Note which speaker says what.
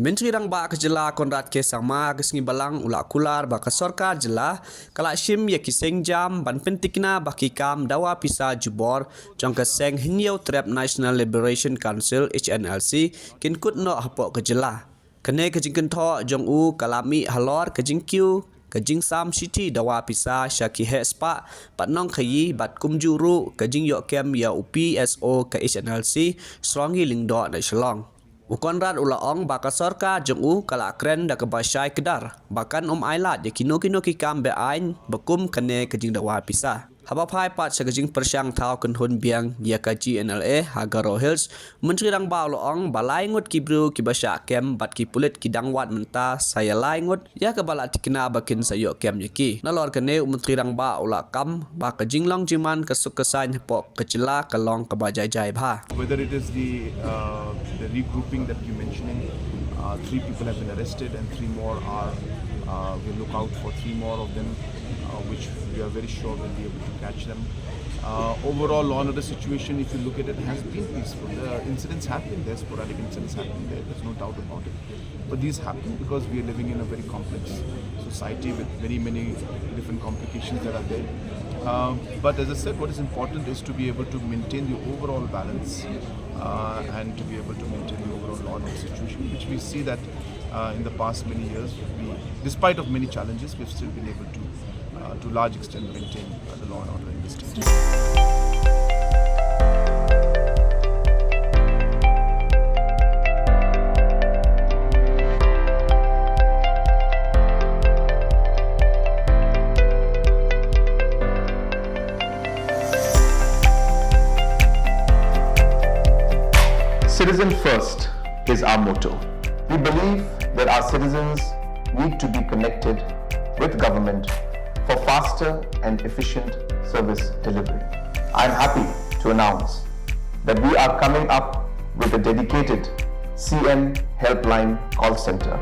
Speaker 1: Menteri Rangba ke Jela Conr ke sama ke sengi balang ulak kular baka Sorkar Jela kalak Shim ya ki Sienjam ban Pynthikna baki kam Dawa Pisa jubor jong ke seng Hnlc Trap National Liberation Council Hnlc kin kut no hapok ke Jela kene ke jingken tho jong u kalami halor ke jingkiu ke jing sam city Dawa Pisa syaki hespa pat nong khayi bat kumjuru ke jing yok kem ya UPSO ke Hnlc strongi lingdo na shlong Conr ulaong baka Sorkar jong u kala kren da ke basyai kedar bahkan ailat ya kino ki kam be ain bekum kene ke jing Dawa Pisa haba phai pat sagajing persyang thau kan hun biang ya ka GNLA Hagaro Hills Menteri Rangba ulaong balai ngut kibru ki basya kem bat ki pulit ki dangwat menta saya lai ngut ya ke bala tikna bakin sayo kem yaki nalor kene Menteri Rangba ulakam ba ka jinglong jiman ke sukesan pok kecela kalong ke bajai bha
Speaker 2: whether it is the regrouping that you mentioning, 3 people have been arrested and 3 more are we'll look out for 3 more of them, which we are very sure we'll be able to catch them. Overall, law and order situation, if you look at it, has been peaceful. Incidents have been there, sporadic incidents have been there, there's no doubt about it. But these happen because we are living in a very complex society with many different complications that are there. But as I said, what is important is to be able to maintain the overall balance and to be able to maintain the overall law and order situation, which we see that in the past many years, despite of many challenges, we've still been able to large extent maintain the law and order in this state.
Speaker 3: Citizen first is our motto. We believe that our citizens need to be connected with government for faster and efficient service delivery. I am happy to announce that we are coming up with a dedicated CM helpline call center.